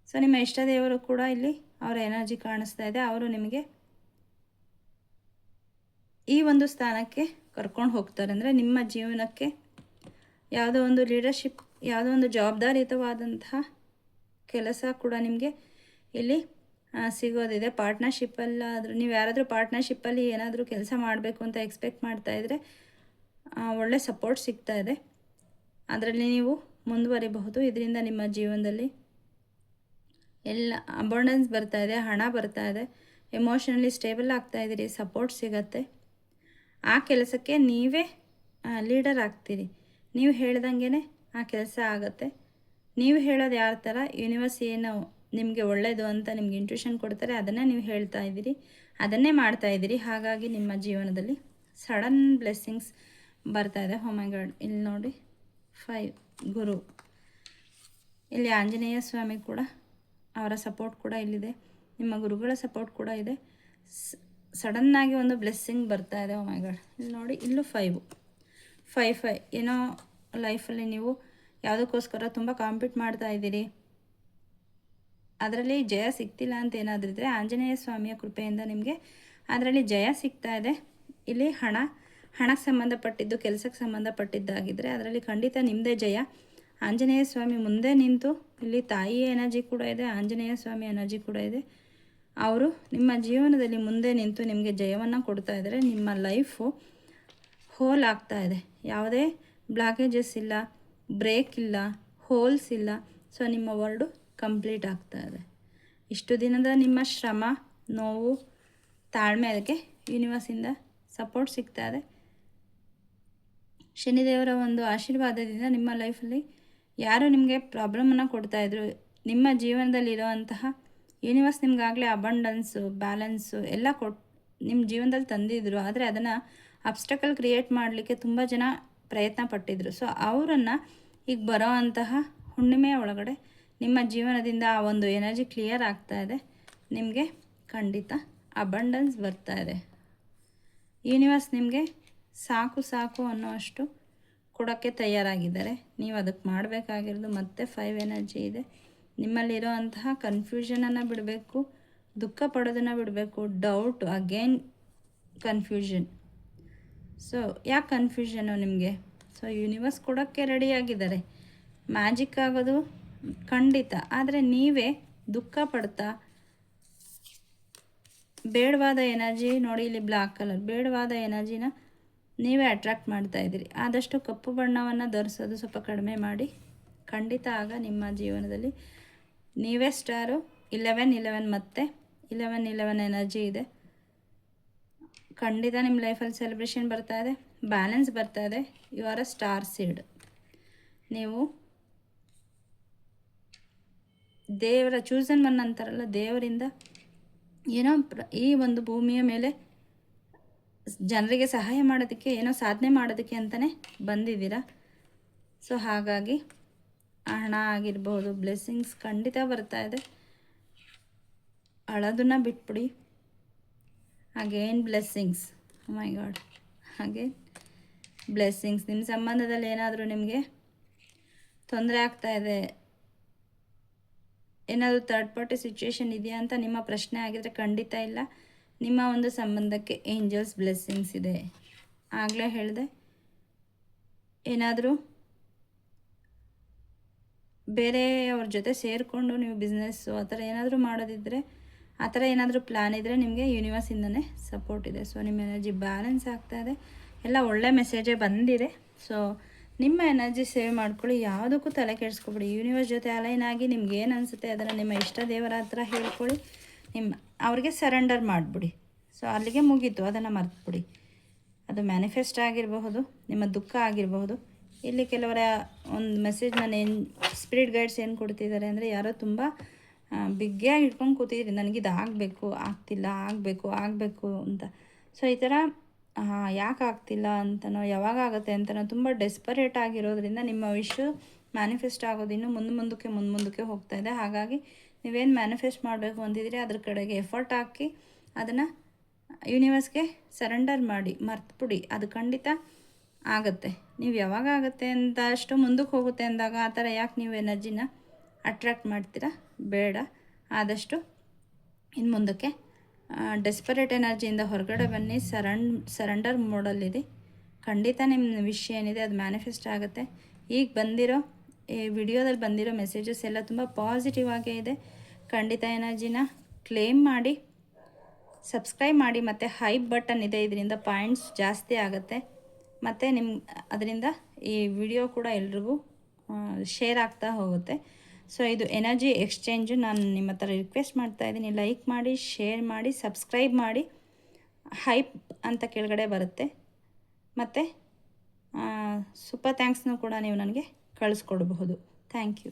ಸೊ ನಿಮ್ಮ ಇಷ್ಟ ದೇವರು ಕೂಡ ಇಲ್ಲಿ ಅವರ ಎನರ್ಜಿ ಕಾಣಿಸ್ತಾ ಇದೆ. ಅವರು ನಿಮಗೆ ಈ ಒಂದು ಸ್ಥಾನಕ್ಕೆ ಕರ್ಕೊಂಡು ಹೋಗ್ತಾರೆ. ಅಂದರೆ ನಿಮ್ಮ ಜೀವನಕ್ಕೆ ಯಾವುದೋ ಒಂದು ಲೀಡರ್ಶಿಪ್, ಯಾವುದೋ ಒಂದು ಜವಾಬ್ದಾರಿಯುತವಾದಂತಹ ಕೆಲಸ ಕೂಡ ನಿಮಗೆ ಇಲ್ಲಿ ಸಿಗೋದಿದೆ. ಪಾರ್ಟ್ನರ್ಶಿಪ್ಪಲ್ಲಾದರೂ ನೀವು ಯಾರಾದರೂ ಪಾರ್ಟ್ನರ್ಶಿಪ್ಪಲ್ಲಿ ಏನಾದರೂ ಕೆಲಸ ಮಾಡಬೇಕು ಅಂತ ಎಕ್ಸ್ಪೆಕ್ಟ್ ಮಾಡ್ತಾಯಿದ್ರೆ ಒಳ್ಳೆ ಸಪೋರ್ಟ್ ಸಿಗ್ತಾ ಇದೆ. ಅದರಲ್ಲಿ ನೀವು ಮುಂದುವರಿಬಹುದು. ಇದರಿಂದ ನಿಮ್ಮ ಜೀವನದಲ್ಲಿ ಎಲ್ಲ ಅಬಂಡೆನ್ಸ್ ಬರ್ತಾ ಇದೆ, ಹಣ ಬರ್ತಾ ಇದೆ, ಎಮೋಷನಲಿ ಸ್ಟೇಬಲ್ ಆಗ್ತಾಯಿದ್ದೀರಿ, ಸಪೋರ್ಟ್ ಸಿಗತ್ತೆ. ಆ ಕೆಲಸಕ್ಕೆ ನೀವೇ ಲೀಡರ್ ಆಗ್ತೀರಿ. ನೀವು ಹೇಳ್ದಂಗೆ ಆ ಕೆಲಸ ಆಗುತ್ತೆ. ನೀವು ಹೇಳೋದು ಯಾರ ಥರ, ಯೂನಿವರ್ಸ್ ಏನು ನಿಮಗೆ ಒಳ್ಳೆಯದು ಅಂತ ನಿಮ್ಗೆ ಇಂಟ್ಯೂಷನ್ ಕೊಡ್ತಾರೆ, ಅದನ್ನೇ ನೀವು ಹೇಳ್ತಾ ಇದ್ದೀರಿ, ಅದನ್ನೇ ಮಾಡ್ತಾಯಿದ್ದೀರಿ. ಹಾಗಾಗಿ ನಿಮ್ಮ ಜೀವನದಲ್ಲಿ ಸಡನ್ ಬ್ಲೆಸ್ಸಿಂಗ್ಸ್ ಬರ್ತಾಯಿದೆ. ಓ ಮೈ ಗಾಡ್, ಇಲ್ಲಿ ನೋಡಿ 5 ಗುರು, ಇಲ್ಲಿ ಆಂಜನೇಯ ಸ್ವಾಮಿ ಕೂಡ, ಅವರ ಸಪೋರ್ಟ್ ಕೂಡ ಇಲ್ಲಿದೆ, ನಿಮ್ಮ ಗುರುಗಳ ಸಪೋರ್ಟ್ ಕೂಡ ಇದೆ. ಸಡನ್ನಾಗಿ ಒಂದು ಬ್ಲೆಸ್ಸಿಂಗ್ ಬರ್ತಾ ಇದೆ. ಓ ಮೈ ಗಾಡ್, ಇಲ್ಲಿ ನೋಡಿ, ಇಲ್ಲೂ 5 ಏನೋ ಲೈಫಲ್ಲಿ ನೀವು ಯಾವುದಕ್ಕೋಸ್ಕರ ತುಂಬ ಕಾಂಪೀಟ್ ಮಾಡ್ತಾ ಇದ್ದೀರಿ, ಅದರಲ್ಲಿ ಜಯ ಸಿಗ್ತಿಲ್ಲ ಅಂತ ಏನಾದರೂ ಇದ್ದರೆ ಆಂಜನೇಯ ಸ್ವಾಮಿಯ ಕೃಪೆಯಿಂದ ನಿಮಗೆ ಅದರಲ್ಲಿ ಜಯ ಸಿಗ್ತಾ ಇದೆ. ಇಲ್ಲಿ ಹಣಕ್ಕೆ ಸಂಬಂಧಪಟ್ಟಿದ್ದು, ಕೆಲಸಕ್ಕೆ ಸಂಬಂಧಪಟ್ಟಿದ್ದಾಗಿದ್ದರೆ ಅದರಲ್ಲಿ ಖಂಡಿತ ನಿಮ್ಮದೇ ಜಯ. ಆಂಜನೇಯ ಸ್ವಾಮಿ ಮುಂದೆ ನಿಂತು, ಇಲ್ಲಿ ತಾಯಿಯ ಎನರ್ಜಿ ಕೂಡ ಇದೆ, ಆಂಜನೇಯ ಸ್ವಾಮಿ ಎನರ್ಜಿ ಕೂಡ ಇದೆ. ಅವರು ನಿಮ್ಮ ಜೀವನದಲ್ಲಿ ಮುಂದೆ ನಿಂತು ನಿಮಗೆ ಜಯವನ್ನು ಕೊಡ್ತಾ ಇದ್ದಾರೆ. ನಿಮ್ಮ ಲೈಫು ಹೋಲ್ ಆಗ್ತಾ ಇದೆ, ಯಾವುದೇ ಬ್ಲಾಕೇಜಸ್ ಇಲ್ಲ, ಬ್ರೇಕ್ ಇಲ್ಲ, ಹೋಲ್ಸ್ ಇಲ್ಲ. ಸೊ ನಿಮ್ಮ ವರ್ಲ್ಡು ಕಂಪ್ಲೀಟ್ ಆಗ್ತಾ ಇದೆ. ಇಷ್ಟು ದಿನದ ನಿಮ್ಮ ಶ್ರಮ, ನೋವು, ತಾಳ್ಮೆ, ಅದಕ್ಕೆ ಯೂನಿವರ್ಸಿಂದ ಸಪೋರ್ಟ್ ಸಿಗ್ತಾ ಇದೆ. ಶನಿದೇವರ ಒಂದು ಆಶೀರ್ವಾದದಿಂದ ನಿಮ್ಮ ಲೈಫಲ್ಲಿ ಯಾರು ನಿಮಗೆ ಪ್ರಾಬ್ಲಮನ್ನು ಕೊಡ್ತಾಯಿದ್ರು, ನಿಮ್ಮ ಜೀವನದಲ್ಲಿರುವಂತಹ ಯೂನಿವರ್ಸ್ ನಿಮಗಾಗಲೇ ಅಬಂಡನ್ಸು, ಬ್ಯಾಲೆನ್ಸು ಎಲ್ಲ ನಿಮ್ಮ ಜೀವನದಲ್ಲಿ ತಂದಿದ್ರು. ಆದರೆ ಅದನ್ನು ಅಬ್ಸ್ಟಕಲ್ ಕ್ರಿಯೇಟ್ ಮಾಡಲಿಕ್ಕೆ ತುಂಬ ಜನ ಪ್ರಯತ್ನ ಪಟ್ಟಿದ್ರು. ಸೊ ಅವರನ್ನು ಈಗ ಬರೋ ಅಂತಹ ಹುಣ್ಣಿಮೆಯ ಒಳಗಡೆ ನಿಮ್ಮ ಜೀವನದಿಂದ ಆ ಒಂದು ಎನರ್ಜಿ ಕ್ಲಿಯರ್ ಆಗ್ತಾ ಇದೆ. ನಿಮಗೆ ಖಂಡಿತ ಅಬಂಡೆನ್ಸ್ ಬರ್ತಾ ಇದೆ. ಯೂನಿವರ್ಸ್ ನಿಮಗೆ ಸಾಕು ಅನ್ನೋ ಅಷ್ಟು ಕೊಡೋಕ್ಕೆ ತಯಾರಾಗಿದ್ದಾರೆ. ನೀವು ಅದಕ್ಕೆ ಮಾಡಬೇಕಾಗಿರೋದು ಮತ್ತೆ 5 ಎನರ್ಜಿ ಇದೆ. ನಿಮ್ಮಲ್ಲಿರೋ ಅಂತಹ ಕನ್ಫ್ಯೂಷನನ್ನು ಬಿಡಬೇಕು, ದುಃಖ ಪಡೋದನ್ನು ಬಿಡಬೇಕು. Doubt, again confusion. ಸೊ ಯಾಕೆ ಕನ್ಫ್ಯೂಷನು ನಿಮಗೆ? ಸೊ ಯೂನಿವರ್ಸ್ ಕೊಡೋಕ್ಕೆ ರೆಡಿಯಾಗಿದ್ದಾರೆ. ಮ್ಯಾಜಿಕ್ ಆಗೋದು ಖಂಡಿತ, ಆದರೆ ನೀವೇ ದುಃಖ ಪಡ್ತಾ ಬೇಡವಾದ ಎನರ್ಜಿ ನೋಡಿ, ಇಲ್ಲಿ ಬ್ಲ್ಯಾಕ್ ಕಲರ್ ಬೇಡವಾದ ಎನರ್ಜಿನ ನೀವೇ ಅಟ್ರಾಕ್ಟ್ ಮಾಡ್ತಾಯಿದ್ದೀರಿ. ಆದಷ್ಟು ಕಪ್ಪು ಬಣ್ಣವನ್ನು ಧರಿಸೋದು ಸ್ವಲ್ಪ ಕಡಿಮೆ ಮಾಡಿ. ಖಂಡಿತ ಆಗ ನಿಮ್ಮ ಜೀವನದಲ್ಲಿ ನೀವೇ ಸ್ಟಾರು. 11 ಮತ್ತು 11 ಎನರ್ಜಿ ಇದೆ. ಖಂಡಿತ ನಿಮ್ಮ ಲೈಫಲ್ಲಿ ಸೆಲೆಬ್ರೇಷನ್ ಬರ್ತಾ ಇದೆ, ಬ್ಯಾಲೆನ್ಸ್ ಬರ್ತಾ ಇದೆ. You are a star seed. ನೀವು ದೇವರ ಚೂಸನ್ ಒನ್ ಅಂತಾರಲ್ಲ, ದೇವರಿಂದ ಏನೋ ಈ ಒಂದು ಭೂಮಿಯ ಮೇಲೆ ಜನರಿಗೆ ಸಹಾಯ ಮಾಡೋದಕ್ಕೆ, ಏನೋ ಸಾಧನೆ ಮಾಡೋದಕ್ಕೆ ಅಂತಲೇ ಬಂದಿದ್ದೀರಾ. ಸೊ ಹಾಗಾಗಿ ಹಣ ಆಗಿರ್ಬೋದು, ಬ್ಲೆಸ್ಸಿಂಗ್ಸ್ ಖಂಡಿತ ಬರ್ತಾ ಇದೆ. ಅಳೋದನ್ನು ಬಿಟ್ಬಿಡಿ. ಅಗೇನ್ ಬ್ಲೆಸ್ಸಿಂಗ್ಸ್, ಮೈ ಗಾಡ್, ಅಗೇನ್ ಬ್ಲೆಸ್ಸಿಂಗ್ಸ್. ನಿಮ್ಮ ಸಂಬಂಧದಲ್ಲಿ ಏನಾದರೂ ನಿಮಗೆ ತೊಂದರೆ ಆಗ್ತಾಯಿದೆ, ಏನಾದರೂ ಥರ್ಡ್ ಪಾರ್ಟಿ ಸಿಚುವೇಶನ್ ಇದೆಯಾ ಅಂತ ನಿಮ್ಮ ಪ್ರಶ್ನೆ ಆಗಿದರೆ ಖಂಡಿತ ಇಲ್ಲ. ನಿಮ್ಮ ಒಂದು ಸಂಬಂಧಕ್ಕೆ ಏಂಜಲ್ಸ್ ಬ್ಲೆಸ್ಸಿಂಗ್ಸ್ ಇದೆ. ಆಗಲೇ ಹೇಳಿದೆ, ಏನಾದರೂ ಬೇರೆಯವ್ರ ಜೊತೆ ಸೇರಿಕೊಂಡು ನೀವು ಬಿಸ್ನೆಸ್ಸು ಆ ಥರ ಏನಾದರೂ ಮಾಡೋದಿದ್ದರೆ, ಆ ಥರ ಏನಾದರೂ ಪ್ಲ್ಯಾನ್ ಇದ್ದರೆ ನಿಮಗೆ ಯೂನಿವರ್ಸಿಂದನೇ ಸಪೋರ್ಟ್ ಇದೆ. ಸೊ ನಿಮ್ಮ ಎನರ್ಜಿ ಬ್ಯಾಲೆನ್ಸ್ ಆಗ್ತಾಯಿದೆ, ಎಲ್ಲ ಒಳ್ಳೆ ಮೆಸೇಜೇ ಬಂದಿದೆ. ಸೊ ನಿಮ್ಮ ಎನರ್ಜಿ ಸೇವ್ ಮಾಡ್ಕೊಳ್ಳಿ, ಯಾವುದಕ್ಕೂ ತಲೆ ಕೆಡಿಸ್ಕೊಬಿಡಿ. ಯೂನಿವರ್ಸ್ ಜೊತೆ ಅಲೈನ್ ಆಗಿ ನಿಮ್ಗೆ ಏನು ಅನಿಸುತ್ತೆ ಅದನ್ನು ನಿಮ್ಮ ಇಷ್ಟ ದೇವರ ಹತ್ರ ಹೇಳ್ಕೊಳ್ಳಿ, ಅವ್ರಿಗೆ ಸರೆಂಡರ್ ಮಾಡಿಬಿಡಿ. ಸೊ ಅಲ್ಲಿಗೆ ಮುಗೀತು, ಅದನ್ನು ಮರೆತುಬಿಡಿ. ಅದು ಮ್ಯಾನಿಫೆಸ್ಟ್ ಆಗಿರಬಹುದು, ನಿಮ್ಮ ದುಃಖ ಆಗಿರಬಹುದು. ಇಲ್ಲಿ ಕೆಲವರ ಒಂದು ಮೆಸೇಜ್ ಏನು ಸ್ಪಿರಿಟ್ ಗೈಡ್ಸ್ ಏನು ಕೊಡ್ತಿದ್ದಾರೆ ಅಂದರೆ, ಯಾರೋ ತುಂಬ ಬಿಗ್ಗೆಯಾಗಿ ಇಟ್ಕೊಂಡು ಕೂತಿದ್ರಿ, ನನಗಿದು ಆಗಬೇಕು, ಆಗ್ತಿಲ್ಲ, ಆಗಬೇಕು ಅಂತ. ಸೊ ಈ ಥರ ಯಾಕೆ ಆಗ್ತಿಲ್ಲ ಅಂತನೋ, ಯಾವಾಗ ಆಗುತ್ತೆ ಅಂತನೋ ತುಂಬ ಡೆಸ್ಪರೇಟ್ ಆಗಿರೋದ್ರಿಂದ ನಿಮ್ಮ ವಿಶ್ ಮ್ಯಾನಿಫೆಸ್ಟ್ ಆಗೋದು ಇನ್ನೂ ಮುಂದಕ್ಕೆ ಹೋಗ್ತಾ ಇದೆ. ಹಾಗಾಗಿ ನೀವೇನು ಮ್ಯಾನಿಫೆಸ್ಟ್ ಮಾಡಬೇಕು ಅಂತಿದ್ದೀರಿ ಅದ್ರ ಕಡೆಗೆ ಎಫರ್ಟ್ ಹಾಕಿ ಅದನ್ನು ಯೂನಿವರ್ಸ್ಗೆ ಸರೆಂಡರ್ ಮಾಡಿ, ಮರ್ತುಬಿಡಿ. ಅದು ಖಂಡಿತ ಆಗುತ್ತೆ. ನೀವು ಯಾವಾಗ ಆಗುತ್ತೆ ಅಂತ ಅಷ್ಟು ಮುಂದಕ್ಕೆ ಹೋಗುತ್ತೆ ಅಂದಾಗ ಆ ಥರ ಯಾಕೆ ನೀವು ಎನರ್ಜಿನ ಅಟ್ರ್ಯಾಕ್ಟ್ ಮಾಡ್ತೀರಾ? ಬೇಡ. ಆದಷ್ಟು ಇನ್ನು ಮುಂದಕ್ಕೆ ಡೆಸ್ಪರೇಟ್ ಎನರ್ಜಿಯಿಂದ ಹೊರಗಡೆ ಬನ್ನಿ. ಸರೆಂಡರ್ ಮೋಡಲ್ಲಿದೆ. ಖಂಡಿತ ನಿಮ್ಮ ವಿಷಯ ಏನಿದೆ ಅದು ಮ್ಯಾನಿಫೆಸ್ಟ್ ಆಗುತ್ತೆ. ಈಗ ಬಂದಿರೋ ಈ ವಿಡಿಯೋದಲ್ಲಿ ಬಂದಿರೋ ಮೆಸೇಜಸ್ ಎಲ್ಲ ತುಂಬ ಪಾಸಿಟಿವ್ ಆಗೇ ಇದೆ. ಖಂಡಿತ ಎನರ್ಜಿನ ಕ್ಲೇಮ್ ಮಾಡಿ, ಸಬ್ಸ್ಕ್ರೈಬ್ ಮಾಡಿ, ಮತ್ತು ಹೈಪ್ ಬಟನ್ ಇದೆ, ಇದರಿಂದ ಪಾಯಿಂಟ್ಸ್ ಜಾಸ್ತಿ ಆಗುತ್ತೆ. ಮತ್ತು ಅದರಿಂದ ಈ ವಿಡಿಯೋ ಕೂಡ ಎಲ್ರಿಗೂ ಶೇರ್ ಆಗ್ತಾ ಹೋಗುತ್ತೆ. ಸೊ ಇದು ಎನರ್ಜಿ ಎಕ್ಸ್ಚೇಂಜು. ನಾನು ನಿಮ್ಮ ಹತ್ರ ರಿಕ್ವೆಸ್ಟ್ ಮಾಡ್ತಾಯಿದ್ದೀನಿ, ಲೈಕ್ ಮಾಡಿ, ಶೇರ್ ಮಾಡಿ, ಸಬ್ಸ್ಕ್ರೈಬ್ ಮಾಡಿ. ಹೈಪ್ ಅಂತ ಕೆಳಗಡೆ ಬರುತ್ತೆ. ಮತ್ತು ಸೂಪರ್ ಥ್ಯಾಂಕ್ಸ್ನೂ ಕೂಡ ನೀವು ನನಗೆ ಕಳಿಸ್ಕೊಡ್ಬಹುದು. Thank you.